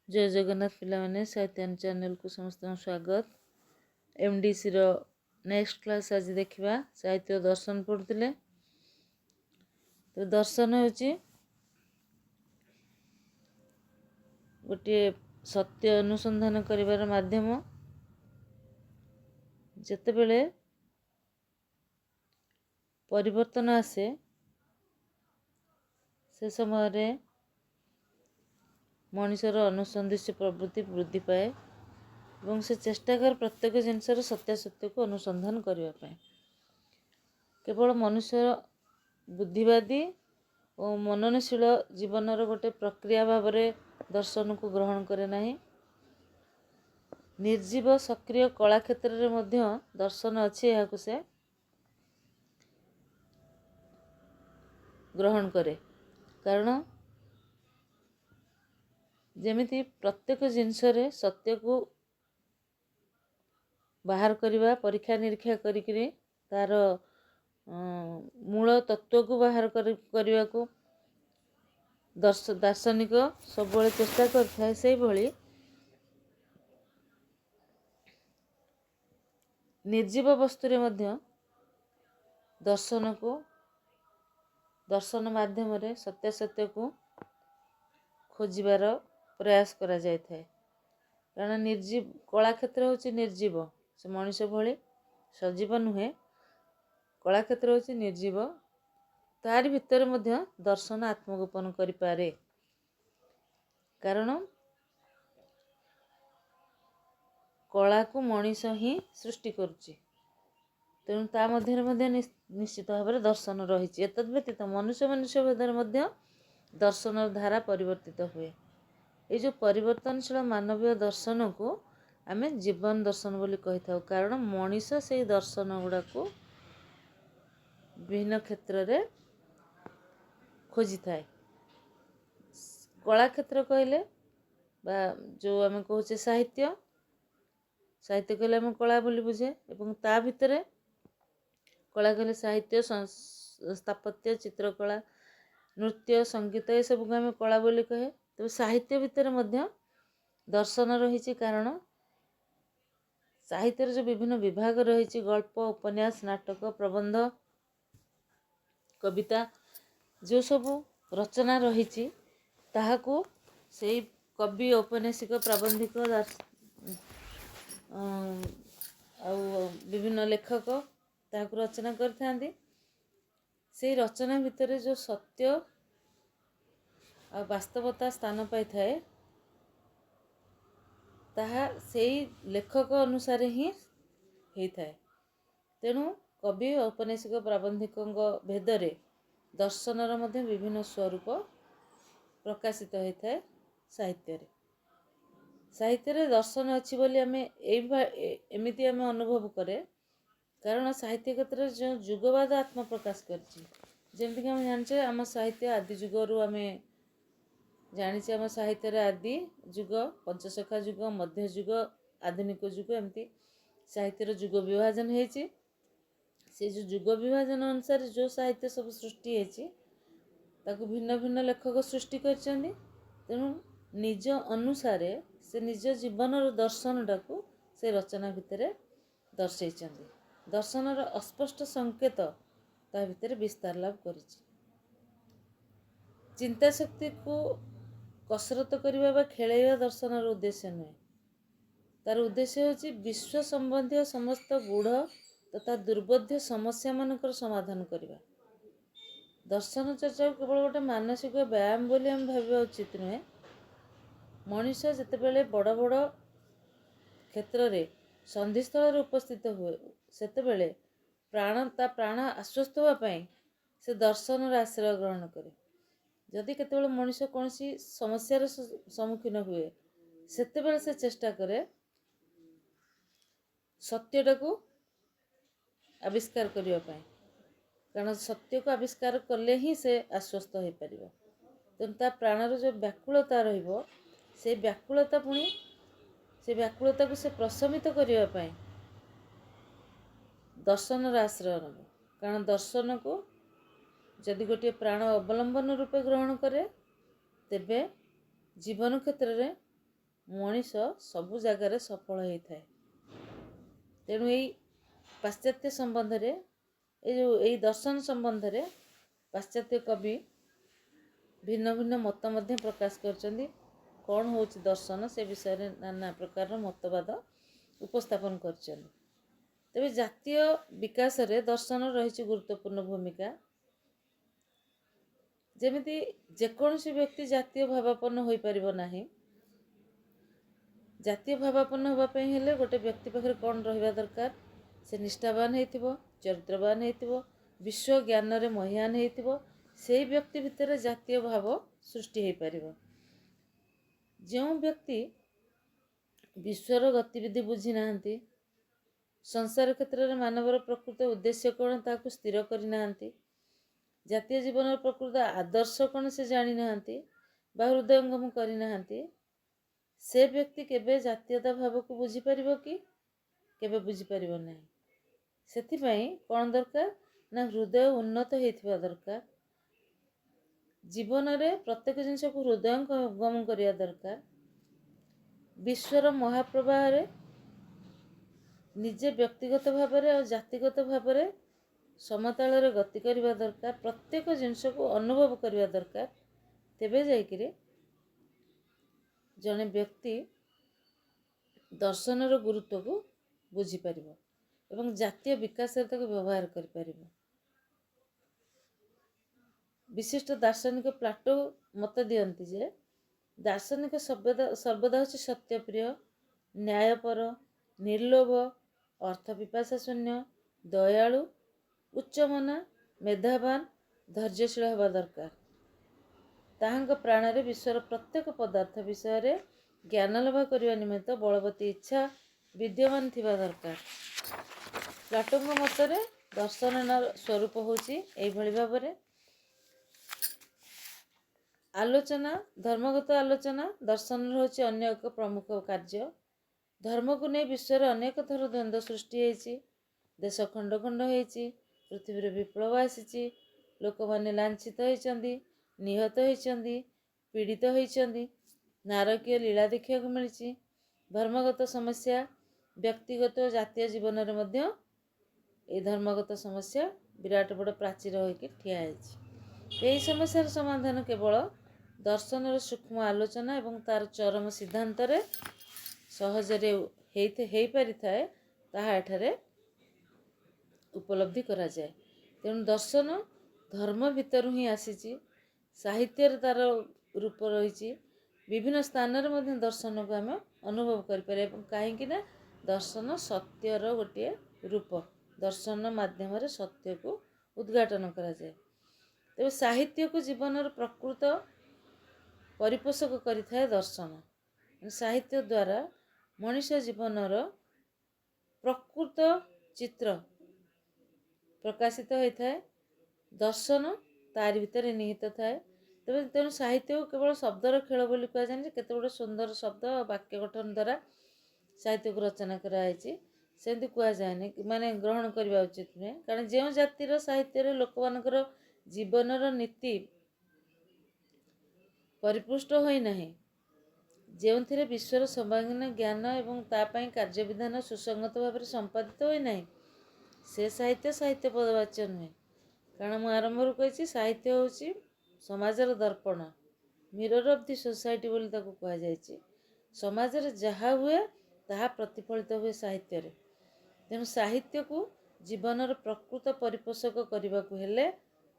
जय जगन्नाथ पिलाने साहित्यान चैनल को समस्त स्वागत। एमडीसी रो नेक्स्ट क्लास आज देखा साहित्य दर्शन पढ़ुले। तो दर्शन होची गोटे सत्य अनुसंधान करिवार माध्यम। जेतेबेले परिवर्तन आसे से समय रे मनुष्यर अनुसंधित प्रवृत्ति वृद्धि पाए और से चेष्टा कर प्रत्येक जिनसर सत्यासत्य को अनुसंधान करने। केवल मनुष्य बुद्धिवादी और मननशील जीवन गोटे प्रक्रिया भाव में दर्शन को ग्रहण करे नहीं। निर्जीव सक्रिय कला क्षेत्र में मध्य दर्शन अच्छी यहाँ से ग्रहण करे। कारण जेमिति प्रत्येक जिनस सत्य को बाहर करवा परीक्षा निरीक्षा करी तार मूल तत्व को बाहर करने को दार्शनिक सब चेष्टा करता है। से भली निर्जीव वस्तु रे मध्य दर्शन माध्यम सत्यासत्य को खोजार प्रयास करा जाय थाए। कारण निर्जीव कला क्षेत्र होची निर्जीव, से मनुष्य भली सजीव नुहे। कला क्षेत्र होची निर्जीव, तार भितर मध्य दर्शन आत्मगोपन करि पारे। कारण कला को मनुष्य ही सृष्टि करुची, तेणु ता मध्य निश्चित भाव में दर्शन रही। एतद व्यतीत मनुष्य भेदर मध्य दर्शन धारा परिवर्तित हुए। ये जो परिवर्तनशील मानवीय दर्शन को आमे जीवन दर्शन बोली कही था। कारण मनुष्य से दर्शन गुड़ा को विभिन्न क्षेत्र में खोजी थाए। कला क्षेत्र कहले बा जो आमे कहूचे साहित्य कहले आमे कला बोली बुझे। एवं ता भितरे कला कहले साहित्य, स्थापत्य, चित्रकला, नृत्य, संगीत ये सब को आमे कला बोली कहे। तो साहित्य भितर मध्य दर्शन रही। कारण साहित्य जो विभिन्न विभाग रही, गल्प, उपन्यास, नाटक, प्रबंध, कविता जो सब रचना रही, ताहाको से कवि, औपन्यासिक, प्राबंधिक विभिन्न लेखक ताहाको रचना करथांती। से रचना भितर जो सत्य वास्तवता स्थान पाई थाए, ताहा सेई लेखक अनुसार ही थाए। तेणु कवि, औपन्यासिक, प्राबंधिक भेदरे दर्शनर मध्य विभिन्न स्वरूप प्रकाशित होता है। साहित्य रे दर्शन अच्छी बोली आमे एमिति आमे अनुभव करे। कारण साहित्य क्षेत्र जो युगवाद आत्म प्रकाश करछि। जेमति हम जानछे आम साहित्य आदि जुगरु आमे जानिछे। आम साहित्य रे आदि जुग, पंचसखा जुग, मध्य जुग, आधुनिक जुग एमती साहित्य रो जुग विभाजन हेछि। से जो जुग विभाजन अनुसार जो साहित्य सब सृष्टि हेछि ताकू भिन्न भिन्न लेखक सृष्टि करछन्ती। तेणु निज अनुसारे से निज जीवन दर्शन टाकू से रचना भितर दर्शैछन्ती। दर्शनर अस्पष्ट संकेत ता भितर विस्तार लाभ करिछि। चिंता शक्ति को कसरत करवा बा खेलैवा दर्शनर उद्देश्य नुहे। तार उद्देश्य होछि विश्व संबंधी समस्त गूढ़ तथा दुर्बोध्य समस्या मानकर समाधान करवा। दर्शन चर्चा केवल गोटे मानसिक व्यायाम बोली हम भाविबा उचित नुहे। मनुष्य जेतेबेले बड़ बड़ क्षेत्र रे संधिस्थल उपस्थित हुए, सेतेबेले प्राण आश्वस्त होगा पाई से दर्शन आश्रय ग्रहण करे। जदि केतेबेले मनुष्य कौनसी समस्यार सम्मुखीन हुए, सेतेबेले से चेष्टा करे सत्यटा को आविष्कार करने पाई। कारण सत्य को आविष्कार कले ही से आश्वस्त हो पार। तेणु ता प्राणर जो व्याकुलता रहिबो, से व्याकुलता पुणी से व्याकुलता को से प्रशमित करने पाई दर्शन आश्रय नब। कारण दर्शन को जदि गोटे प्राण अवलंबन रूपे ग्रहण करे, तेबे जीवन क्षेत्र में ମଣିଷ ସବୁ ଜାଗାରେ ସଫଳ ହେଇଥାଏ। ତେଣୁ ଏଇ ପାଶ୍ଚାତ୍ୟ ସମ୍ବନ୍ଧରେ ଏଇ ଦର୍ଶନ ସମ୍ବନ୍ଧରେ ପାଶ୍ଚାତ୍ୟ କବି ଭିନ୍ନ ଭିନ୍ନ ମତ ମଧ୍ୟ ପ୍ରକାଶ କରିଛନ୍ତି। କ'ଣ ହେଉଛି ଦର୍ଶନ ସେ ବିଷୟରେ ନାନା ପ୍ରକାରର ମତବାଦ ଉପସ୍ଥାପନ କରିଛନ୍ତି। ତେବେ ଜାତୀୟ ବିକାଶରେ ଦର୍ଶନ ରହିଛି ଗୁରୁତ୍ୱପୂର୍ଣ୍ଣ ଭୂମିକା। ଯେମିତି ଯେକୌଣସି ବ୍ୟକ୍ତି ଜାତୀୟ ଭାବାପନ୍ନ ହୋଇପାରିବ ନାହିଁ। ଜାତୀୟ ଭାବାପନ୍ନ ହେବା ପାଇଁ ହେଲେ ଗୋଟେ ବ୍ୟକ୍ତି ପାଖରେ କ'ଣ ରହିବା ଦରକାର? ସେ ନିଷ୍ଠାବାନ ହେଇଥିବ, ଚରିତ୍ରବାନ ହେଇଥିବ, ବିଶ୍ୱ ଜ୍ଞାନରେ ମହିୟାନ ହେଇଥିବ। ସେଇ ବ୍ୟକ୍ତି ଭିତରେ ଜାତୀୟ ଭାବ ସୃଷ୍ଟି ହେଇପାରିବ। ଯେଉଁ ବ୍ୟକ୍ତି ବିଶ୍ୱର ଗତିବିଧି ବୁଝି ନାହାନ୍ତି, ସଂସାର କ୍ଷେତ୍ରରେ ମାନବର ପ୍ରକୃତ ଉଦ୍ଦେଶ୍ୟ କ'ଣ ତାହାକୁ ସ୍ଥିର କରିନାହାନ୍ତି, ଜାତୀୟ ଜୀବନର ପ୍ରକୃତ ଆଦର୍ଶ କ'ଣ ସେ ଜାଣିନାହାନ୍ତି ବା ହୃଦୟଙ୍ଗମ କରିନାହାନ୍ତି, ସେ ବ୍ୟକ୍ତି କେବେ ଜାତୀୟତା ଭାବକୁ ବୁଝିପାରିବ କି? କେବେ ବୁଝିପାରିବ ନାହିଁ। ସେଥିପାଇଁ କ'ଣ ଦରକାର ନା ହୃଦୟ ଉନ୍ନତ ହେଇଥିବା ଦରକାର। ଜୀବନରେ ପ୍ରତ୍ୟେକ ଜିନିଷକୁ ହୃଦୟଙ୍ଗମ କରିବା ଦରକାର। ବିଶ୍ୱର ମହାପ୍ରବାହରେ ନିଜେ ବ୍ୟକ୍ତିଗତ ଭାବରେ ଆଉ ଜାତିଗତ ଭାବରେ ସମତାଳରେ ଗତି କରିବା ଦରକାର। ପ୍ରତ୍ୟେକ ଜିନିଷକୁ ଅନୁଭବ କରିବା ଦରକାର। ତେବେ ଯାଇକିରି ଜଣେ ବ୍ୟକ୍ତି ଦର୍ଶନର ଗୁରୁତ୍ୱକୁ ବୁଝିପାରିବ ଏବଂ ଜାତୀୟ ବିକାଶରେ ତାକୁ ବ୍ୟବହାର କରିପାରିବ। ବିଶିଷ୍ଟ ଦାର୍ଶନିକ ପ୍ଲାଟୋ ମତ ଦିଅନ୍ତି ଯେ ଦାର୍ଶନିକ ସର୍ବଦା ହେଉଛି ସତ୍ୟପ୍ରିୟ, ନ୍ୟାୟପର, ନିର୍ଲୋଭ, ଅର୍ଥପିପାସା ଶୂନ୍ୟ, ଦୟାଳୁ, ଉଚ୍ଚମନା, ମେଧାବାନ, ଧୈର୍ଯ୍ୟଶୀଳ ହେବା ଦରକାର। ତାହାଙ୍କ ପ୍ରାଣରେ ବିଶ୍ୱର ପ୍ରତ୍ୟେକ ପଦାର୍ଥ ବିଷୟରେ ଜ୍ଞାନ ଲାଭ କରିବା ନିମିତ୍ତ ବଳବତୀ ଇଚ୍ଛା ବିଦ୍ୟମାନ ଥିବା ଦରକାର। ପ୍ଲାଟୋଙ୍କ ମତରେ ଦର୍ଶନର ସ୍ୱରୂପ ହେଉଛି ଏଇଭଳି ଭାବରେ ଆଲୋଚନା, ଧର୍ମଗତ ଆଲୋଚନା ଦର୍ଶନର ହେଉଛି ଅନ୍ୟ ଏକ ପ୍ରମୁଖ କାର୍ଯ୍ୟ। ଧର୍ମକୁ ନେଇ ବିଶ୍ୱରେ ଅନେକ ଥର ଦ୍ୱନ୍ଦ୍ୱ ସୃଷ୍ଟି ହେଇଛି। ଦେଶ ଖଣ୍ଡ ଖଣ୍ଡ ହେଇଛି, ପୃଥିବୀରେ ବିପ୍ଳବ ଆସିଛି, ଲୋକମାନେ ଲାଞ୍ଛିତ ହେଇଛନ୍ତି, ନିହତ ହେଇଛନ୍ତି, ପୀଡ଼ିତ ହେଇଛନ୍ତି, ନାରକୀୟ ଲୀଳା ଦେଖିବାକୁ ମିଳିଛି। ଧର୍ମଗତ ସମସ୍ୟା ବ୍ୟକ୍ତିଗତ ଓ ଜାତୀୟ ଜୀବନରେ ମଧ୍ୟ এই ଧର୍ମଗତ ସମସ୍ୟା ବିରାଟ ବଡ଼ ପ୍ରାଚୀର ହୋଇକି ଠିଆ ହେଇଛି। ଏହି ସମସ୍ୟାର ସମାଧାନ କେବଳ ଦର୍ଶନର ସୂକ୍ଷ୍ମ ଆଲୋଚନା ଏବଂ ତାର ଚରମ ସିଦ୍ଧାନ୍ତରେ ସହଜରେ ହେଇପାରିଥାଏ, ତାହା ଏଠାରେ ଉପଲବ୍ଧି କରାଯାଏ। ତେଣୁ ଦର୍ଶନ ଧର୍ମ ଭିତରୁ ହିଁ ଆସିଛି। ସାହିତ୍ୟରେ ତାର ରୂପ ରହିଛି। ବିଭିନ୍ନ ସ୍ଥାନରେ ମଧ୍ୟ ଦର୍ଶନକୁ ଆମେ ଅନୁଭବ କରିପାରିବା। ଏବଂ କାହିଁକି ନା ଦର୍ଶନ ସତ୍ୟର ଗୋଟିଏ ରୂପ। ଦର୍ଶନ ମାଧ୍ୟମରେ ସତ୍ୟକୁ ଉଦ୍ଘାଟନ କରାଯାଏ। ତେବେ ସାହିତ୍ୟକୁ ଜୀବନର ପ୍ରକୃତ ପରିପୋଷକ କରିଥାଏ ଦର୍ଶନ। ସାହିତ୍ୟ ଦ୍ୱାରା ମଣିଷ ଜୀବନର ପ୍ରକୃତ ଚିତ୍ର ପ୍ରକାଶିତ ହୋଇଥାଏ। ଦର୍ଶନ ତାରି ଭିତରେ ନିହିତ ଥାଏ। ତେଣୁ ସାହିତ୍ୟକୁ କେବଳ ଶବ୍ଦର ଖେଳ ବୋଲି କୁହାଯାଏନି। କେତେ ଗୁଡ଼ିଏ ସୁନ୍ଦର ଶବ୍ଦ ଆଉ ବାକ୍ୟ ଗଠନ ଦ୍ୱାରା ସାହିତ୍ୟକୁ ରଚନା କରାଯାଇଛି, ସେମିତି କୁହାଯାଏନି, ମାନେ ଗ୍ରହଣ କରିବା ଉଚିତ ନୁହେଁ। କାରଣ ଯେଉଁ ଜାତିର ସାହିତ୍ୟରେ ଲୋକମାନଙ୍କର ଜୀବନର ନୀତି ପରିପୃଷ୍ଟ ହୋଇନାହିଁ, ଯେଉଁଥିରେ ବିଶ୍ୱର ସର୍ବାଙ୍ଗୀନ ଜ୍ଞାନ ଏବଂ ତା ପାଇଁ କାର୍ଯ୍ୟବିଧାନ ସୁସଙ୍ଗତ ଭାବରେ ସମ୍ପାଦିତ ହୋଇନାହିଁ, ସେ ସାହିତ୍ୟ ପଦବାଚ୍ୟ ନୁହେଁ। କାରଣ ମୁଁ ଆରମ୍ଭରୁ କହିଛି ସାହିତ୍ୟ ହେଉଛି ସମାଜର ଦର୍ପଣ, ମିରର ଅଫ୍ ଦି ସୋସାଇଟି ବୋଲି ତାକୁ କୁହାଯାଇଛି। ସମାଜରେ ଯାହା ହୁଏ ତାହା ପ୍ରତିଫଳିତ ହୁଏ ସାହିତ୍ୟରେ। ତେଣୁ ସାହିତ୍ୟକୁ ଜୀବନର ପ୍ରକୃତ ପରିପୋଷକ କରିବାକୁ ହେଲେ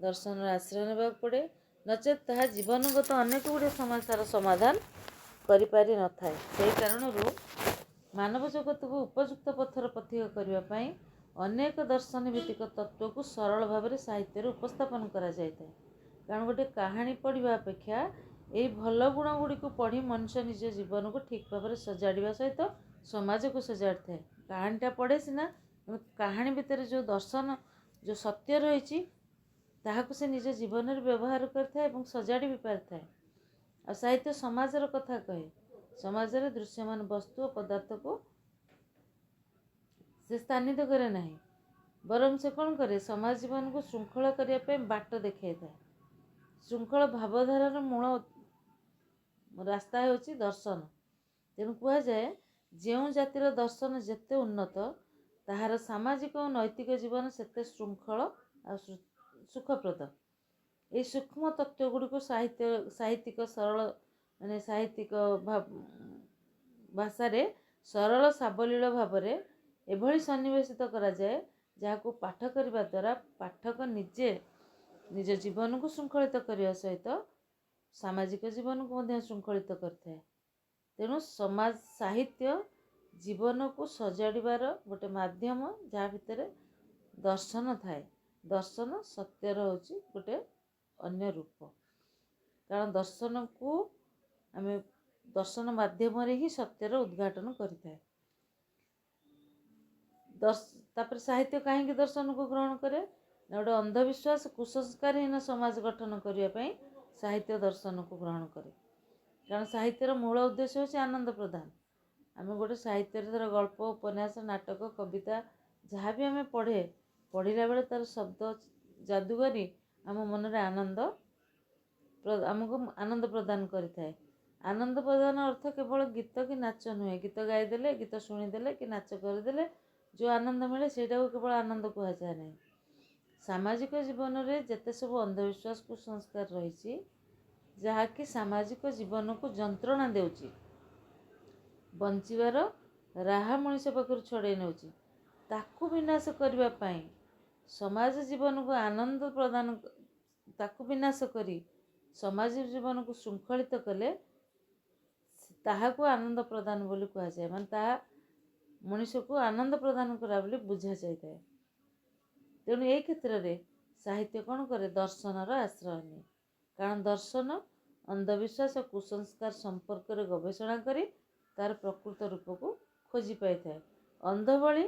ଦର୍ଶନର ଆଶ୍ରୟ ନେବାକୁ ପଡ଼େ, ନଚେତ୍ ତାହା ଜୀବନଗତ ଅନେକ ଗୁଡ଼ିଏ ସମସ୍ୟାର ସମାଧାନ କରିପାରିନଥାଏ। ସେହି କାରଣରୁ ମାନବ ଜଗତକୁ ଉପଯୁକ୍ତ ପଥର ପଥିକ କରିବା ପାଇଁ ଅନେକ ଦର୍ଶନ ଭିତ୍ତିକ ତତ୍ତ୍ୱକୁ ସରଳ ଭାବରେ ସାହିତ୍ୟରେ ଉପସ୍ଥାପନ କରାଯାଇଥାଏ। କାରଣ ଗୋଟିଏ କାହାଣୀ ପଢ଼ିବା ଅପେକ୍ଷା ଏହି ଭଲ ଗୁଣ ଗୁଡ଼ିକୁ ପଢ଼ି ମଣିଷ ନିଜ ଜୀବନକୁ ଠିକ୍ ଭାବରେ ସଜାଡ଼ିବା ସହିତ ସମାଜକୁ ସଜାଡ଼ିଥାଏ। କାହାଣୀଟା ପଢ଼େ ସିନା, କାହାଣୀ ଭିତରେ ଯେଉଁ ଦର୍ଶନ, ଯେଉଁ ସତ୍ୟ ରହିଛି ତାହାକୁ ସେ ନିଜ ଜୀବନରେ ବ୍ୟବହାର କରିଥାଏ ଏବଂ ସଜାଡ଼ି ବି ପାରିଥାଏ। ଆଉ ସାହିତ୍ୟ ସମାଜର କଥା କହେ। ସମାଜରେ ଦୃଶ୍ୟମାନ ବସ୍ତୁ ଓ ପଦାର୍ଥକୁ ସେ ସ୍ଥାନିତ କରେ ନାହିଁ, ବରଂ ସେ କ'ଣ କରେ, ସମାଜ ଜୀବନକୁ ଶୃଙ୍ଖଳ କରିବା ପାଇଁ ବାଟ ଦେଖାଇଥାଏ। ଶୃଙ୍ଖଳ ଭାବଧାରାର ମୂଳ ରାସ୍ତା ହେଉଛି ଦର୍ଶନ। ତେଣୁ କୁହାଯାଏ ଯେଉଁ ଜାତିର ଦର୍ଶନ ଯେତେ ଉନ୍ନତ ତାହାର ସାମାଜିକ ଓ ନୈତିକ ଜୀବନ ସେତେ ଶୃଙ୍ଖଳ ଆଉ ସୁଖପ୍ରଦ। এই ସୂକ୍ଷ୍ମ ତତ୍ତ୍ୱ ଗୁଡ଼ିକୁ ସାହିତ୍ୟିକ ସରଳ ସାହିତ୍ୟିକ ଭାଷାରେ ସରଳ ସାବଲୀଳ ଭାବରେ ଏଭଳି ସନ୍ନିବେଶିତ କରାଯାଏ ଯାହାକୁ ପାଠ କରିବା ଦ୍ୱାରା ପାଠକ ନିଜେ ନିଜ ଜୀବନକୁ ଶୃଙ୍ଖଳିତ କରିବା ସହିତ ସାମାଜିକ ଜୀବନକୁ ମଧ୍ୟ ଶୃଙ୍ଖଳିତ କରିଥାଏ। ତେଣୁ ସମାଜ ସାହିତ୍ୟ ଜୀବନକୁ ସଜାଡ଼ିବାର ଗୋଟେ ମାଧ୍ୟମ, ଯାହା ଭିତରେ ଦର୍ଶନ ଥାଏ। ଦର୍ଶନ ସତ୍ୟର ହେଉଛି ଗୋଟେ ଅନ୍ୟ ରୂପ, କାରଣ ଦର୍ଶନ ମାଧ୍ୟମରେ ହିଁ ସତ୍ୟର ଉଦ୍ଘାଟନ କରିଥାଏ। ତାପରେ ସାହିତ୍ୟ କାହିଁକି ଦର୍ଶନକୁ ଗ୍ରହଣ କରେ ନା ଗୋଟେ ଅନ୍ଧବିଶ୍ୱାସ କୁସଂସ୍କାରହୀନ ସମାଜ ଗଠନ କରିବା ପାଇଁ ସାହିତ୍ୟ ଦର୍ଶନକୁ ଗ୍ରହଣ କରେ। କାରଣ ସାହିତ୍ୟର ମୂଳ ଉଦ୍ଦେଶ୍ୟ ହେଉଛି ଆନନ୍ଦ ପ୍ରଦାନ। ଆମେ ଗୋଟେ ସାହିତ୍ୟରେ ଧର ଗଳ୍ପ, ଉପନ୍ୟାସ, ନାଟକ, କବିତା ଯାହା ବି ଆମେ ପଢ଼ିଲା ବେଳେ ତାର ଶବ୍ଦ ଯାଦୁଗରୀ ଆମ ମନରେ ଆମକୁ ଆନନ୍ଦ ପ୍ରଦାନ କରିଥାଏ। ଆନନ୍ଦ ପ୍ରଦାନ ଅର୍ଥ କେବଳ ଗୀତ କି ନାଚ ନୁହେଁ। ଗୀତ ଗାଇଦେଲେ, ଗୀତ ଶୁଣିଦେଲେ କି ନାଚ କରିଦେଲେ ଯେଉଁ ଆନନ୍ଦ ମିଳେ ସେଇଟାକୁ କେବଳ ଆନନ୍ଦ କୁହାଯାଏ ନାହିଁ। ସାମାଜିକ ଜୀବନରେ ଯେତେ ସବୁ ଅନ୍ଧବିଶ୍ୱାସ କୁସଂସ୍କାର ରହିଛି ଯାହାକି ସାମାଜିକ ଜୀବନକୁ ଯନ୍ତ୍ରଣା ଦେଉଛି, ବଞ୍ଚିବାର ରାହା ମଣିଷ ପାଖରୁ ଛଡ଼େଇ ନେଉଛି, ତାକୁ ବିନାଶ କରିବା ପାଇଁ ସମାଜ ଜୀବନକୁ ଆନନ୍ଦ ପ୍ରଦାନ, ତାକୁ ବିନାଶ କରି ସମାଜ ଜୀବନକୁ ଶୃଙ୍ଖଳିତ କଲେ ତାହାକୁ ଆନନ୍ଦ ପ୍ରଦାନ ବୋଲି କୁହାଯାଏ। ମାନେ ତାହା ମଣିଷକୁ ଆନନ୍ଦ ପ୍ରଦାନ କରା ବୋଲି ବୁଝାଯାଇଥାଏ। ତେଣୁ ଏହି କ୍ଷେତ୍ରରେ ସାହିତ୍ୟ କ'ଣ କରେ? ଦର୍ଶନର ଆଶ୍ରୟ ନିଏ। କାରଣ ଦର୍ଶନ ଅନ୍ଧବିଶ୍ୱାସ ଓ କୁସଂସ୍କାର ସମ୍ପର୍କରେ ଗବେଷଣା କରି ତାର ପ୍ରକୃତ ରୂପକୁ ଖୋଜି ପାଇଥାଏ। ଅନ୍ଧ ଭଳି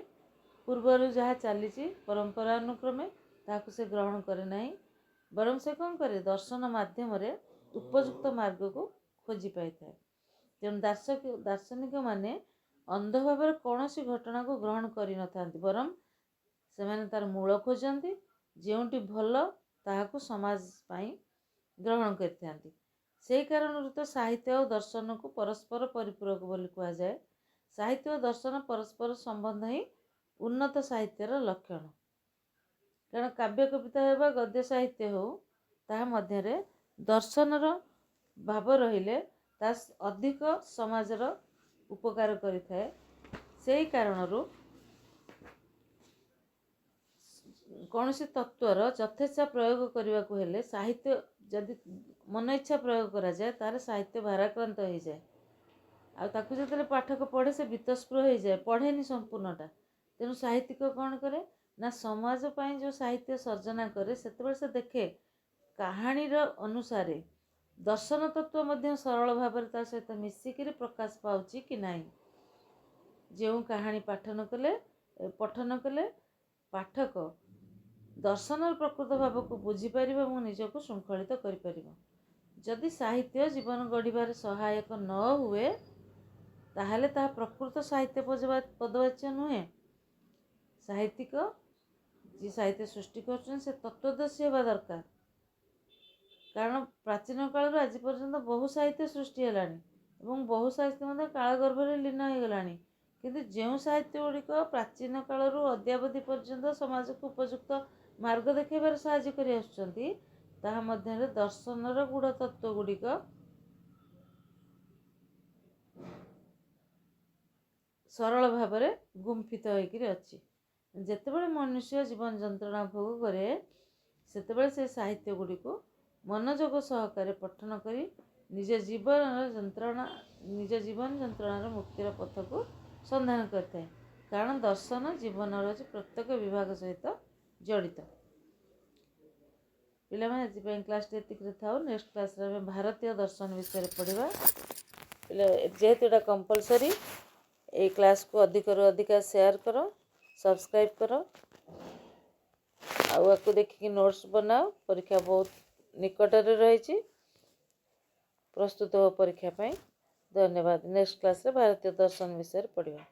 ପୂର୍ବରୁ ଯାହା ଚାଲିଛି ପରମ୍ପରା ଅନୁକ୍ରମେ ତାହାକୁ ସେ ଗ୍ରହଣ କରେ ନାହିଁ, ବରଂ ସେ କ'ଣ କରେ? ଦର୍ଶନ ମାଧ୍ୟମରେ ଉପଯୁକ୍ତ ମାର୍ଗକୁ ଖୋଜି ପାଇଥାଏ। ତେଣୁ ଦାର୍ଶନିକମାନେ ଅନ୍ଧ ଭାବରେ କୌଣସି ଘଟଣାକୁ ଗ୍ରହଣ କରିନଥାନ୍ତି, ବରଂ ସେମାନେ ତାର ମୂଳ ଖୋଜନ୍ତି, ଯେଉଁଠି ଭଲ ତାହାକୁ ସମାଜ ପାଇଁ ଗ୍ରହଣ କରିଥାନ୍ତି। ସେହି କାରଣରୁ ତ ସାହିତ୍ୟ ଓ ଦର୍ଶନକୁ ପରସ୍ପର ପରିପୂରକ ବୋଲି କୁହାଯାଏ। ସାହିତ୍ୟ ଓ ଦର୍ଶନ ପରସ୍ପର ସମ୍ବନ୍ଧ ହିଁ ଉନ୍ନତ ସାହିତ୍ୟର ଲକ୍ଷଣ। କାରଣ କାବ୍ୟ କବିତା ହେଉ ବା ଗଦ୍ୟ ସାହିତ୍ୟ ହେଉ, ତାହା ମଧ୍ୟରେ ଦର୍ଶନର ଭାବ ରହିଲେ ତାହା ଅଧିକ ସମାଜର ଉପକାର କରିଥାଏ। ସେହି କାରଣରୁ କୌଣସି ତତ୍ତ୍ୱର ଯଥେଚ୍ଛା ପ୍ରୟୋଗ କରିବାକୁ ହେଲେ ସାହିତ୍ୟ ଯଦି ମନ ଇଚ୍ଛା ପ୍ରୟୋଗ କରାଯାଏ ତାହେଲେ ସାହିତ୍ୟ ଭାରାକ୍ରାନ୍ତ ହେଇଯାଏ। ଆଉ ତାକୁ ଯେତେବେଳେ ପାଠକ ପଢ଼େ ସେ ବୀତସ୍ପୃହ ହେଇଯାଏ, ପଢ଼େନି ସମ୍ପୂର୍ଣ୍ଣଟା। ତେଣୁ ସାହିତ୍ୟିକ କ'ଣ କରେ ନା ସମାଜ ପାଇଁ ଯେଉଁ ସାହିତ୍ୟ ସର୍ଜନା କରେ ସେତେବେଳେ ସେ ଦେଖେ କାହାଣୀର ଅନୁସାରେ ଦର୍ଶନ ତତ୍ତ୍ୱ ମଧ୍ୟ ସରଳ ଭାବରେ ତା ସହିତ ମିଶିକିରି ପ୍ରକାଶ ପାଉଛି କି ନାହିଁ। ଯେଉଁ କାହାଣୀ ପଠନ କଲେ ପାଠକ ଦର୍ଶନର ପ୍ରକୃତ ଭାବକୁ ବୁଝିପାରିବ ଏବଂ ନିଜକୁ ଶୃଙ୍ଖଳିତ କରିପାରିବ। ଯଦି ସାହିତ୍ୟ ଜୀବନ ଗଢ଼ିବାରେ ସହାୟକ ନ ହୁଏ ତାହେଲେ ତାହା ପ୍ରକୃତ ସାହିତ୍ୟ ପଦବାଚ୍ୟ ନୁହେଁ। ସାହିତ୍ୟିକ ଯିଏ ସାହିତ୍ୟ ସୃଷ୍ଟି କରୁଛନ୍ତି ସେ ତତ୍ତ୍ୱଦର୍ଶୀ ହେବା ଦରକାର। କାରଣ ପ୍ରାଚୀନ କାଳରୁ ଆଜି ପର୍ଯ୍ୟନ୍ତ ବହୁ ସାହିତ୍ୟ ସୃଷ୍ଟି ହେଲାଣି ଏବଂ ବହୁ ସାହିତ୍ୟ ମଧ୍ୟ କାଳଗର୍ଭରେ ଲୀନ ହେଇଗଲାଣି। କିନ୍ତୁ ଯେଉଁ ସାହିତ୍ୟ ଗୁଡ଼ିକ ପ୍ରାଚୀନ କାଳରୁ ଅଦ୍ୟାବଧି ପର୍ଯ୍ୟନ୍ତ ସମାଜକୁ ଉପଯୁକ୍ତ ମାର୍ଗ ଦେଖାଇବାରେ ସାହାଯ୍ୟ କରି ଆସୁଛନ୍ତି ତାହା ମଧ୍ୟରେ ଦର୍ଶନର ଗୂଢ଼ ତତ୍ତ୍ୱ ଗୁଡ଼ିକ ସରଳ ଭାବରେ ଗୁମ୍ଫିତ ହୋଇକରି ଅଛି। ଯେତେବେଳେ ମନୁଷ୍ୟ ଜୀବନ ଯନ୍ତ୍ରଣା ଭୋଗ କରେ ସେତେବେଳେ ସେ ସାହିତ୍ୟ ଗୁଡ଼ିକୁ ମନୋଯୋଗ ସହକାରେ ପଠନ କରି ନିଜ ଜୀବନ ଯନ୍ତ୍ରଣାର ମୁକ୍ତିର ପଥକୁ ସନ୍ଧାନ କରିଥାଏ। କାରଣ ଦର୍ଶନ ଜୀବନର ହେଉଛି ପ୍ରତ୍ୟେକ ବିଭାଗ ସହିତ ଜଡ଼ିତ। ପିଲାମାନେ ଆଜିପାଇଁ କ୍ଲାସ୍ଟି ଏତିକିରେ ଥାଉ। ନେକ୍ସଟ କ୍ଲାସ୍ରେ ଆମେ ଭାରତୀୟ ଦର୍ଶନ ବିଷୟରେ ପଢ଼ିବା। ଯେହେତୁ ଏଇଟା କମ୍ପଲସରୀ, ଏଇ କ୍ଲାସ୍କୁ ଅଧିକରୁ ଅଧିକା ସେୟାର କର, ସବସ୍କ୍ରାଇବ୍ କର, ଆଉ ଆକୁ ଦେଖିକି ନୋଟ୍ସ ବନାଅ। ପରୀକ୍ଷା ବହୁତ ନିକଟରେ ରହିଛି, ପ୍ରସ୍ତୁତ ହୁଅ ପରୀକ୍ଷା ପାଇଁ। ଧନ୍ୟବାଦ। ନେକ୍ସଟ କ୍ଲାସ୍ରେ ଭାରତୀୟ ଦର୍ଶନ ବିଷୟରେ ପଢ଼ିବା।